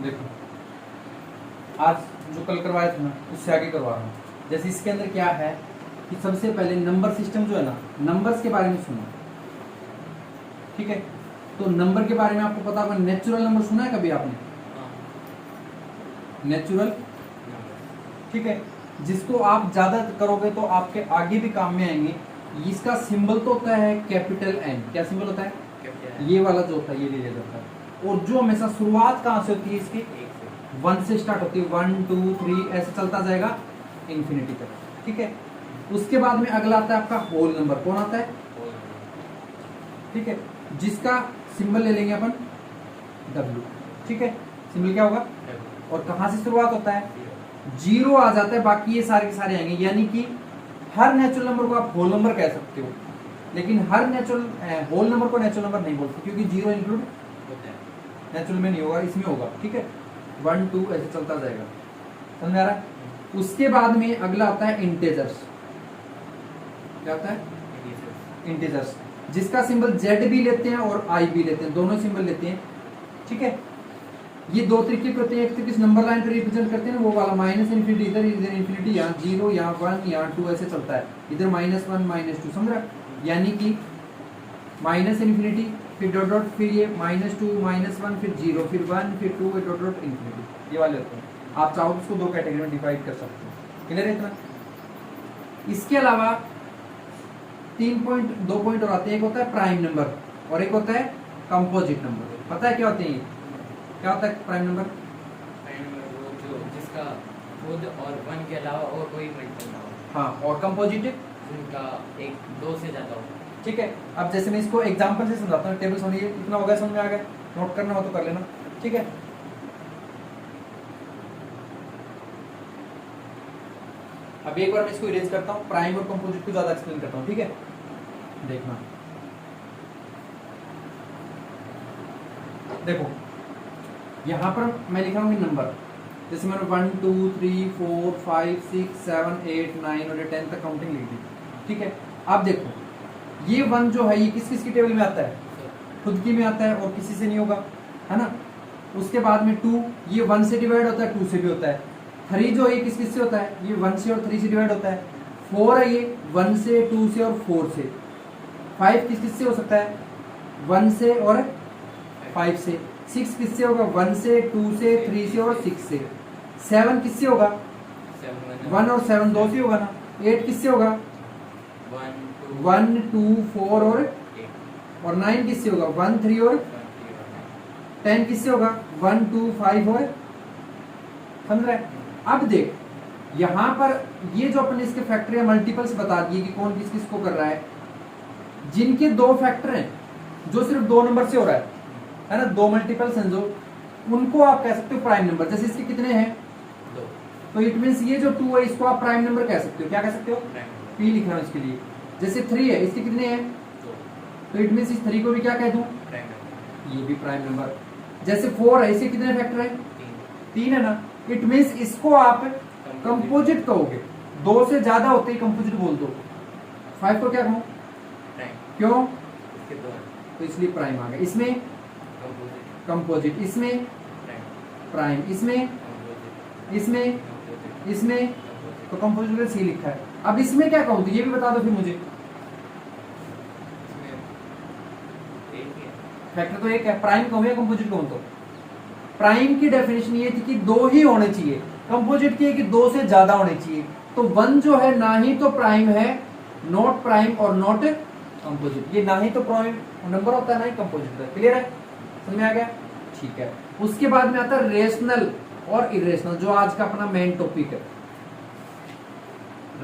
देखो आज जो कल करवाया था ना उससे आगे करवा रहा हूँ। जैसे इसके अंदर क्या है कि सबसे पहले नंबर सिस्टम जो है ना, नंबर्स के बारे में सुनो, ठीक है। तो नंबर के बारे में आपको पता होगा, नेचुरल नंबर सुना है कभी आपने? नेचुरल, ठीक है, जिसको आप ज्यादा करोगे तो आपके आगे भी काम में आएंगे। इसका सिंबल तो होता है कैपिटल एन। क्या सिंबल होता है? ये वाला जो होता है, ये ले लिया जाता है। और जो हमेशा शुरुआत कहाँ से होती है इसकी? 1 से स्टार्ट होती है, 1 2 3 ऐसे चलता जाएगा इंफिनिटी तक, ठीक है। उसके बाद में अगला आता है आपका होल नंबर। कौन आता है? ठीक है, जिसका सिंबल ले लेंगे अपन W, ठीक है। सिंबल क्या होगा? और कहां से शुरुआत होता है? 0 आ जाता है, बाकी ये सारे के सारे आएंगे। यानी कि हर नेचुरल नंबर को आप होल नंबर कह सकते हो, लेकिन हर नेचुरल होल नंबर को नेचुरल नंबर नहीं बोलते, क्योंकि 0 इंक्लूड नेचुरल में नहीं होगा, इसमें होगा, ठीक है। 1 2 ऐसे चलता जाएगा, समझ में आ रहा है? उसके बाद में अगला आता है इंटेजर्स। क्या होता है? इंटेजर्स, जिसका सिंबल Z भी लेते हैं और I भी लेते हैं, दोनों सिंबल लेते हैं, ठीक है। ये दो तरीके के होते हैं। एक तो किस नंबर लाइन पर रिप्रेजेंट करते हैं ना, वो वाला माइनस इन्फिनिटी, इधर इन्फिनिटी, यहाँ 0, यहाँ 1, यहाँ 2 ऐसे चलता है। इधर -1 -2, समझ रहा? यानी कि माइनस इन्फिनिटी, फिर डॉट डॉट, फिर ये -2 -1, फिर 0, फिर 1, फिर 2, डॉट डॉट इन्फिनिटी, ये वाले होते हैं। आप चाहो तो उसको दो कैटेगरी में डिवाइड कर सकते हो। क्लियर है इतना? इसके अलावा 2 पॉइंट और आते हैं। एक होता है प्राइम नंबर और एक होता है कंपोजिट नंबर। पता है क्या होते हैं ये? क्या होता है प्राइम नंबर? प्राइम नंबर वो जो जिसका खुद और 1 के अलावा और कोई मल्टीपल ना हो। हाँ, और कंपोजिट जिनका 1 2 से ज्यादा हो। ठीक है। अब जैसे मैं इसको एग्जांपल से समझाता हूँ। टेबल समझिए, इतना हो गया, समझ में आ गया? नोट करना हो तो कर लेना, ठीक है। अब एक बार मैं इसको इरेज करता हूँ, प्राइम और कंपोजिट को ज्यादा एक्सप्लेन करता हूँ, ठीक है। देखना, देखो यहाँ पर मैं लिखा हूँ नंबर। जैसे मैंने 1 2 3 4 5 6 7 8 9 और 10 तक काउंटिंग लिख दी, ठीक है। अब देखो ये 1 जो है ये किस किस की टेबल में आता है? खुद की में आता है और किसी से नहीं होगा, है ना। उसके बाद में 2, ये 1 से डिवाइड होता है, 2 से भी होता है। 3 जो है ये किस किस से होता है? ये 1 से और 3 से डिवाइड होता है। 4 है ये 1 से, 2 से और 4 से। 5 किस किस से हो सकता है? 1 से और 5 से। 6 किससे होगा? 1 से, 2 से, 3 से और 6 से। 7 किससे होगा? 1 और 7 2 से होगा ना। 8 किससे होगा? 1 2 4 और 9 किससे होगा? 1 3 और 10 किससे होगा? 1 2 5 और, समझ रहे? अब देख यहाँ पर ये जो अपने इसके फैक्टर या मल्टीपल्स बता दिए कि कौन किस किस को कर रहा है। जिनके 2 फैक्टर हैं, जो सिर्फ 2 नंबर से हो रहा है ना, 2 मल्टीपल्स हैं जो, उनको आप कह सकते हो प्राइम नंबर। जैसे इसके कितने हैं? 2, तो इट मींस ये जो 2 है इसको आप प्राइम नंबर कह सकते हो। क्या कह सकते हो? P लिख रहा हूं इसके लिए। जैसे 3 है, इसके कितने हैं? 2, तो इट मींस इस 3 को भी क्या कह दूं? Prime number. ये भी प्राइम नंबर। जैसे 4 है, इसके कितने फैक्टर है? 3 है ना। इट मींस इसको आप कंपोजिट कहोगे। 2 से ज्यादा होते ही कंपोजिट बोल दो। 5 को क्या कहूं? प्राइम। क्यों? इसके 2 हैं। तो इसलिए प्राइम आ गया। इसमें कंपोजिट। कंपोजिट, इसमें प्राइम। प्राइम, इसमें कंपोजिट। इसमें कंपोजिट। इसमें कंपोजिट। तो कंपोजिट में सी लिखा है। अब इसमें क्या कहूं? तो ये भी बता दो फिर मुझे। इसमें एक ही है। फैक्टर तो एक है। प्राइम कहूं या कंपोजिट कहूं? तो प्राइम की डेफिनेशन ये थी कि 2 ही होने चाहिए। कंपोजिट की है कि 2 से ज्यादा होने चाहिए। तो 1 जो है ना ही तो प्राइम है, नॉट प्राइम और नॉट कंपोजिट। ये ना ही तो प्राइम नंबर होता है ना ही कंपोजिट होता है। क्लियर है? समझ में आ गया? ठीक है। उसके बाद में आता है रेशनल और इरेशनल, जो आज का अपना मेन टॉपिक है।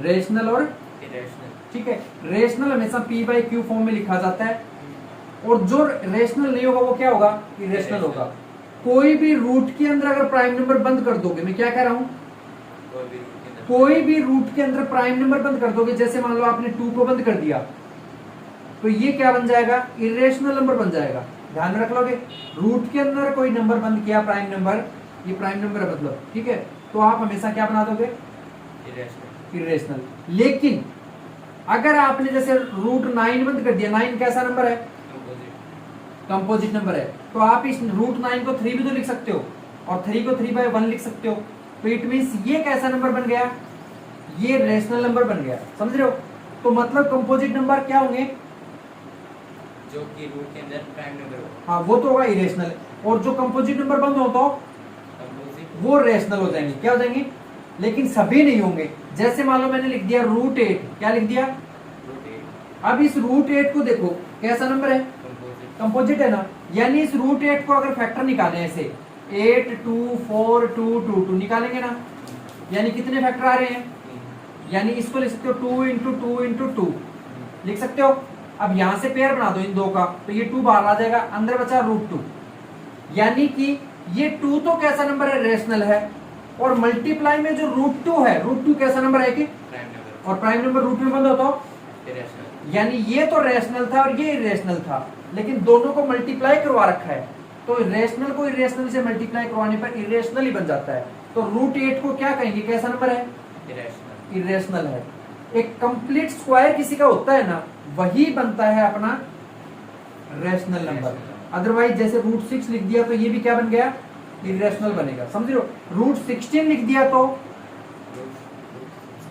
रेशनल और इरेशनल। ठीक है। रेशनल हमेशा P/Q फॉर्म में लिखा जाता है, और जो रेशनल नहीं होगा वो क्या होगा? इरेशनल होगा। कोई भी रूट के अंदर अगर प्राइम नंबर बंद कर दोगे, मैं क्या कह रहा हूं, कोई भी रूट के अंदर प्राइम नंबर बंद कर दोगे, जैसे मान लो आपने 2 को बंद कर दिया, तो ये क्या बन जाएगा? इरेशनल नंबर बन जाएगा। ध्यान में रख लोगे। रूट के अंदर कोई नंबर बंद किया प्राइम नंबर, ये प्राइम नंबर है मतलब, ठीक है। तो आप हमेशा क्या बना दोगे? इरेशनल। लेकिन अगर आपने जैसे रूट 9 बंद कर दिया, 9 कैसा नंबर है? कंपोजिट नंबर है। तो आप इस रूट 9 को 3 भी तो लिख सकते हो, और 3 को 3/1 लिख सकते हो। तो इट मीन्स ये कैसा नंबर बन गया, ये रेशनल नंबर बन गया, समझ रहे हो। तो मतलब कंपोजिट नंबर क्या होंगे, जो कि रूट के अंदर प्राइम नंबर हो, हाँ वो तो होगा इरेशनल, और जो कंपोजिट नंबर बंद होता हो कंपोजिट वो रेशनल हो जाएंगे, क्या हो जाएंगे, लेकिन सभी नहीं होंगे। जैसे मान लो मैंने लिख दिया √8, क्या लिख दिया, रूट 8 अब इस √8 को देखो कैसा नंबर है, कंपोजिट कंपोजिट है ना, यानी इस √8 को अगर फैक्टर निकालें ऐसे 8 2 4 2 2 2 निकालेंगे ना, यानी कितने फैक्टर आ रहे हैं, यानी इसको लिख सकते हो 2 इंटू 2 इंटू 2 लिख सकते हो। अब यहां से पेयर बना दो इन दो का, तो ये 2 बाहर आ जाएगा, अंदर बचा √2, यानी कि ये 2 तो कैसा नंबर है, रेशनल है, और मल्टीप्लाई में जो √2 है, √2 कैसा नंबर है कि, प्राइम नंबर और प्राइम नंबर √2 में बंद होता हो, इरेशनल। यानी ये तो रेशनल था और ये इरेशनल था, लेकिन दोनों को मल्टीप्लाई करवा रखा है, तो रेशनल को इरेशनल से मल्टीप्लाई करवाने पर इरेशनल ही बन जाता है। तो √8 को क्या कहेंगे, कैसा नंबर है, इरेशनल। इरेशनल है। एक कंप्लीट स्क्वायर किसी का होता है ना, वही बनता है अपना रेशनल नंबर। अदरवाइज जैसे √6 लिख दिया तो ये भी क्या बन गया, इरेशनल बनेगा, समझ रहे हो। √16 लिख दिया तो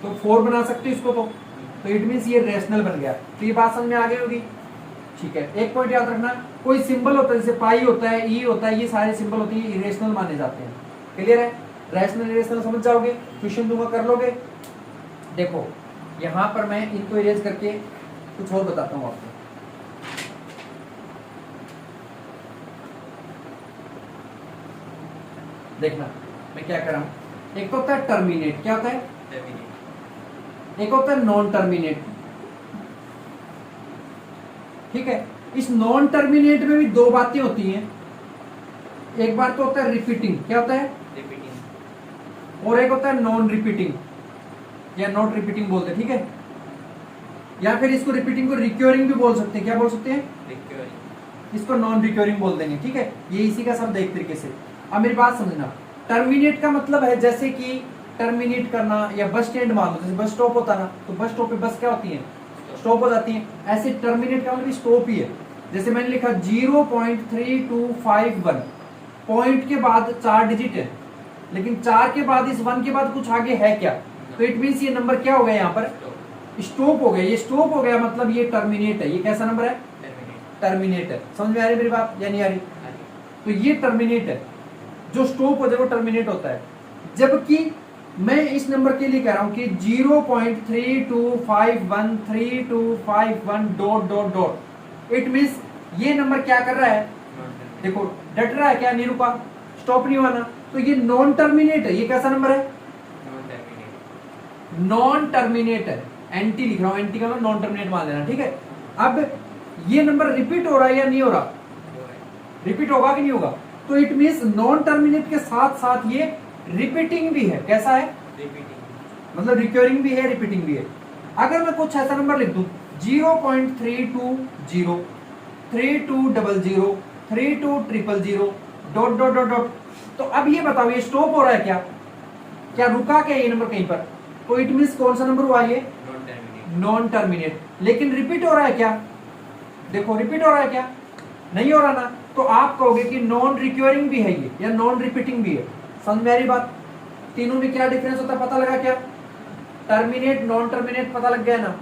4 बना सकते हो इसको, तो इट मीन्स ये रेशनल बन गया। तो ये बात समझ में आ गई होगी, ठीक है। एक पॉइंट याद रखना, कोई सिंबल होता है जैसे पाई होता है, ई होता है, ये सारे सिंबल होते हैं इरेशनल माने जाते हैं। क्लियर है, रेशनल इरेशनल समझ जाओगे, क्वेश्चन दूंगा कर लोगे। देखो यहां पर मैं इनको इरेज करके कुछ और बताता हूं आपको। देखना मैं क्या कर रहा हूं, एक तो होता है टर्मिनेट, क्या होता है, टर्मिनेट। एक होता है नॉन टर्मिनेट, ठीक है। इस नॉन टर्मिनेट में भी दो बातें होती हैं, एक बार तो होता है रिपीटिंग, क्या होता है, रिपीटिंग। और एक होता है नॉन रिपीटिंग या नॉट रिपीटिंग बोलते हैं, ठीक है। या फिर इसको रिपीटिंग को रिक्योरिंग भी बोल सकते हैं, क्या बोल सकते हैं, रिक्योरिंग। इसको नॉन रिक्योरिंग बोल देंगे, ठीक है। ये इसी का शब्द है एक तरीके से। अब मेरी बात समझना, टर्मिनेट का मतलब है जैसे कि टर्मिनेट करना, या बस स्टैंड मान लो, जैसे बस स्टॉप होता ना, तो बस स्टॉप पे बस क्या होती है, स्टॉप हो जाती है। ऐसे टर्मिनेट का मतलब स्टॉप ही है। जैसे मैंने लिखा 0.3251, पॉइंट के बाद 4 डिजिट है, लेकिन 4 के बाद इस 1 के बाद कुछ आगे है क्या, तो इट मीन्स ये नंबर क्या हो गया, यहाँ पर स्टॉप हो गया। ये स्टॉप हो गया मतलब ये टर्मिनेट है। ये कैसा नंबर है, टर्मिनेट। टर्मिनेट है। समझ में आ रही मेरी बात या नहीं आ रही, आगे। तो ये टर्मिनेट है, जो स्टॉप हो जाए वो टर्मिनेट होता है। जबकि मैं इस नंबर के लिए कह रहा हूं कि 0.32513251 dot dot dot, it means ये नंबर क्या कर रहा है, देखो डट रहा है, क्या नहीं रुका, स्टॉप नहीं हुआ ना, तो ये नॉन टर्मिनेट है। ये कैसा नंबर है, नॉन टर्मिनेट। नॉन टर्मिनेट है। एंटी लिख रहा हूं, एंटी का मतलब नॉन टर्मिनेट मान लेना, ठीक है। अब ये नंबर रिपीट हो रहा है या नहीं हो रहा, रिपीट होगा कि नहीं होगा, तो इट मीन्स नॉन टर्मिनेट के साथ साथ ये रिपीटिंग भी है। कैसा है, रिपीटिंग। मतलब रिक्योरिंग भी है, रिपीटिंग भी है। अगर मैं कुछ ऐसा नंबर लिख दूं 0.320 3200 32000 डॉट डॉट डॉट डॉट, तो अब ये बताओ ये स्टॉप हो रहा है क्या, क्या रुका क्या ये नंबर कहीं पर, तो इट मीन्स कौन सा नंबर हुआ ये, नॉन टर्मिनेट। Non terminate. लेकिन रिपीट हो रहा है क्या, देखो रिपीट हो रहा है क्या, नहीं हो रहा ना, तो आप कहोगे कि नॉन रिक्योरिंग भी है ये, या नॉन रिपीटिंग भी है। समझ में आ रही बात, तीनों में क्या डिफरेंस होता है पता लगा क्या, टर्मिनेट नॉन टर्मिनेट पता लग गया ना,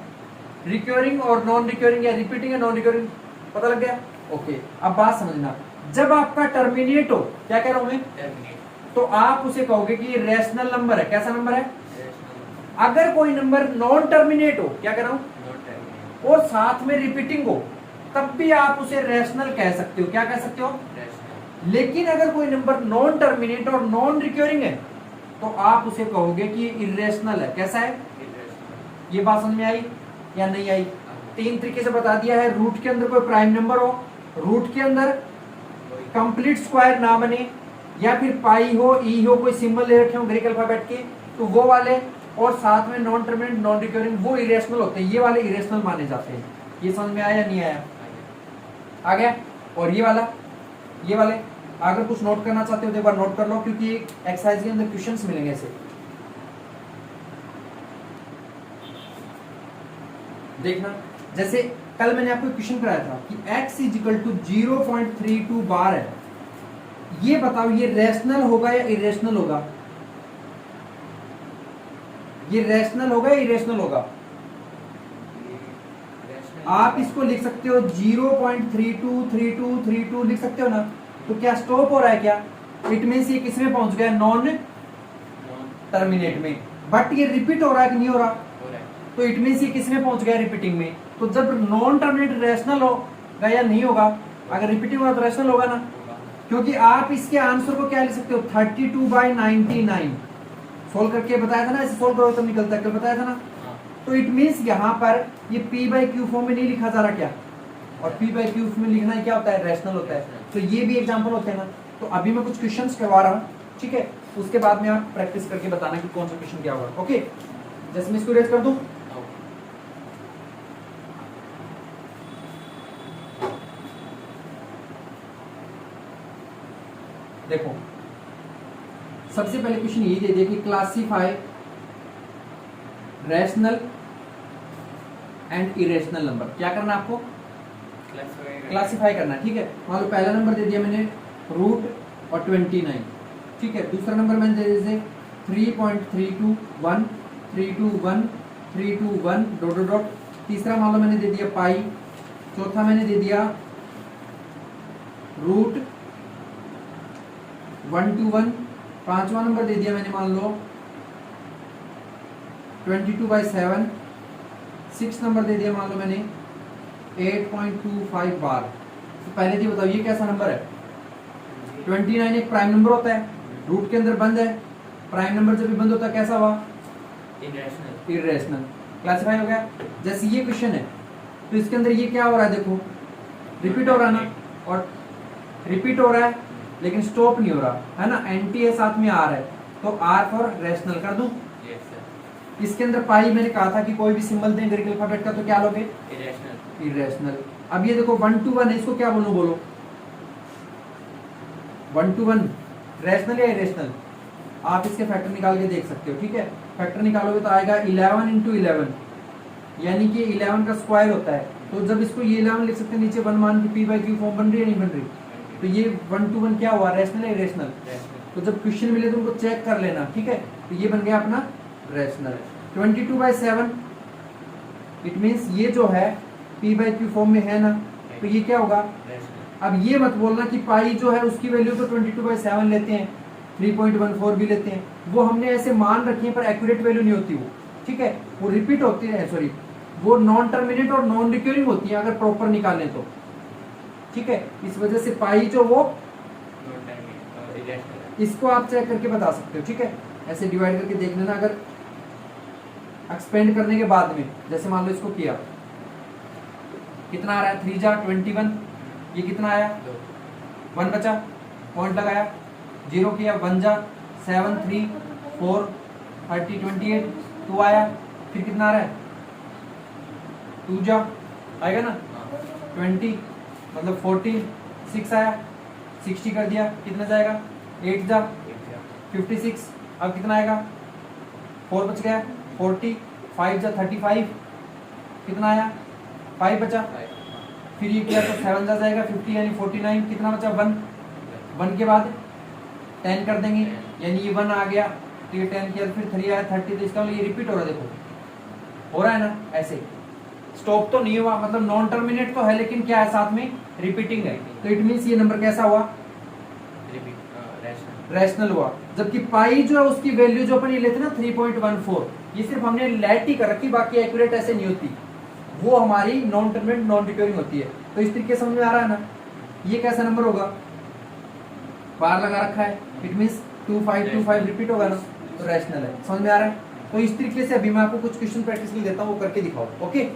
रिक्योरिंग और नॉन रिक्योरिंग, या रिपीटिंग या नॉन रिक्योरिंग पता लग गया। ओके, अब बात समझना, जब आपका टर्मिनेट हो, क्या कह रहा हूं मैं, टर्मिनेट। तो आप उसे कहोगे कि ये रेशनल नंबर है। कैसा नंबर है, रेशनल। अगर कोई नंबर नॉन टर्मिनेट हो, क्या कह रहा हूं, नॉन टर्मिनेट। और साथ में रिपीटिंग हो, तब भी आप उसे रेशनल कह सकते हो। क्या कह सकते हो, रेशनल। लेकिन अगर कोई नंबर नॉन टर्मिनेट और नॉन रिक्योरिंग है, तो आप उसे कहोगे कि इरेशनल है। कैसा है, इरेशनल। ये बात समझ में आई या नहीं आई, तीन तरीके से बता दिया है। रूट के अंदर कोई प्राइम नंबर हो, रूट के अंदर कंप्लीट स्क्वायर ना बने, या फिर पाई हो, ई हो, कोई सिंबल ले रखे हो ग्रीक अल्फाबेट के, तो वो वाले, और साथ में नॉन टर्मिनेट नॉन रिक्योरिंग, वो इरेशनल होते हैं। ये वाले इरेशनल माने जाते हैं। ये समझ में आया या नहीं आया, आ गया। और ये वाला, ये वाले अगर कुछ नोट करना चाहते हो तो एक बार नोट कर लो, क्योंकि एक्सरसाइज के अंदर क्वेश्चंस मिलेंगे ऐसे। देखना, जैसे कल मैंने आपको क्वेश्चन कराया था कि x = 0.32 बार है, ये बताओ ये रैशनल होगा या इरेशनल होगा? ये रैशनल होगा या इरेशनल होगा? आप इसको लिख सकते हो 0.323232 लिख सकते हो ना। तो क्या स्टॉप हो रहा है क्या? इट मीन्स ये किस में पहुंच गया? नॉन टर्मिनेट में। बट ये रिपीट हो रहा है कि नहीं हो रहा? तो इट मीन्स ये किस में पहुंच गया? रिपीटिंग में। तो जब नॉन टर्मिनेट रैशनल होगा या नहीं होगा? अगर रिपीटिंग होगा तो रैशनल होगा ना, क्योंकि आप इसके आंसर को क्या लिख सकते हो? 32/99 सोल्व करके बताया था ना, ऐसे सोल्व करो तब निकलता है, कल बताया था ना। तो इट मीन्स यहाँ पर ये p/q फॉर्म में नहीं लिखा जा रहा क्या? और p/q में लिखना क्या होता है? रैशनल होता है। तो ये भी एग्जांपल होते हैं ना। तो अभी मैं कुछ क्वेश्चंस करवा रहा हूँ, ठीक है, उसके बाद में आप प्रैक्टिस करके बताना कि कौन सा क्वेश्चन क्या होगा। ओके, जैसे मैं इसको रेज कर दूं, देखो सबसे पहले क्वेश्चन ये दे दिया कि classify rational and irrational number. क्या करना है आपको? क्लासिफाई करना है, ठीक है। मान लो पहला नंबर दे दिया मैंने रूट और 29, ठीक है। दूसरा नंबर मैंने दे दिया 3.321 321 321 डॉट डॉट डॉट। तीसरा मान लो मैंने दे दिया पाई। चौथा मैंने दे दिया रूट 121। पांचवा नंबर दे दिया मैंने मान लो 22/7। 6 नंबर दे दिया मान लो मैंने 8.25 बार। तो पहले जी बताओ ये कैसा नंबर है? 29 एक प्राइम नंबर होता है, रूट के अंदर बंद है। प्राइम नंबर जब भी बंद होता है कैसा हुआ? इरेशनल। क्लासिफाई हो गया। जैसे ये क्वेश्चन है तो इसके अंदर ये क्या हो रहा है? देखो रिपीट हो रहा है ना, और रिपीट हो रहा है लेकिन स्टॉप नहीं हो रहा है ना, एंटी है साथ में आर है, तो आर फॉर रैशनल कर दूं। इसके अंदर पाई मैंने कहा था कि कोई भी सिंबल दें ग्रीक अल्फाबेट का तो क्या लोगे? इरेशनल। अब ये देखो 1 to 1 है, इसको क्या बोलूं? बोलो 1 to 1 रैशनल या इरेशनल? आप इसके फैक्टर निकाल के देख सकते हो, ठीक है। फैक्टर निकालोगे तो आएगा 11 × 11, यानी कि 11 का स्क्वायर होता है। तो जब इसको ये 11 लिख सकते हैं, नीचे 1 मान के p/q फॉर्म बन रही है नहीं बन रही? तो ये 1 to 1 क्या हुआ? रैशनल या इरेशनल? तो जब क्वेश्चन मिले तो उनको चेक कर लेना, ठीक है। तो ये बन गया अपना रैशनल। 22/7 इट मीन्स ये जो है p/q फॉर्म में है ना, तो ये क्या होगा? अब ये मत बोलना कि पाई जो है उसकी वैल्यू तो 22/7 लेते हैं, 3.14 भी लेते हैं। वो हमने ऐसे मान रखी है पर एक्यूरेट वैल्यू नहीं होती वो, ठीक है। वो रिपीट होती है, सॉरी वो नॉन टर्मिनेट और नॉन रिक्यूरिंग होती है अगर प्रॉपर निकालें तो, ठीक है। इस वजह से पाई जो वो इसको आप चेक करके बता सकते हो, ठीक है। ऐसे डिवाइड करके देख लेना। अगर एक्सपेंड करने के बाद में जैसे मान लो इसको किया, कितना आ रहा है? 3 जा 21, ये कितना आया? 1 बचा, पॉइंट लगाया, 0 किया, 1 जा 7 3 4 30 28 2 आया, फिर कितना आ रहा है? 2 जा आएगा ना 20 मतलब 14 6 आया, 60 कर दिया, कितना जाएगा? 8 जा 56। अब कितना आएगा? 4 बच गया, 40 5 जा 35, कितना आया? 5 बचा। फिर ये किया तो 7 जा जाएगा 50 यानी 49, कितना बचा? 1 के बाद 10 कर देंगे यानी ये 1 आ गया, तो ये 10 किया, फिर 3 आया 30, तो इसका मतलब ये रिपीट हो रहा है। देखो हो रहा है ना, ऐसे स्टॉप तो नहीं हुआ, मतलब नॉन टर्मिनेट तो है लेकिन क्या है साथ में? रिपीटिंग है। तो इट मीन्स ये नंबर कैसा हुआ? रैशनल हुआ। जबकि पाई जो है उसकी वैल्यू जो अपन ये लेते ना 3.14, ये सिर्फ हमने लेट ही कर रखी, बाकी एक्यूरेट ऐसे नहीं होती, वो हमारी नॉन टर्मिनेट नॉन रिकरिंग होती है। तो इस तरीके समझ में आ रहा है ना? ये कैसा नंबर होगा? बार लगा रखा है, इट मीन्स 2525 रिपीट होगा ना, तो रैशनल है। समझ में आ रहा है? तो इस तरीके से अभी मैं आपको कुछ क्वेश्चन प्रैक्टिस के लिए देता हूँ, वो करके दिखाओ। ओके।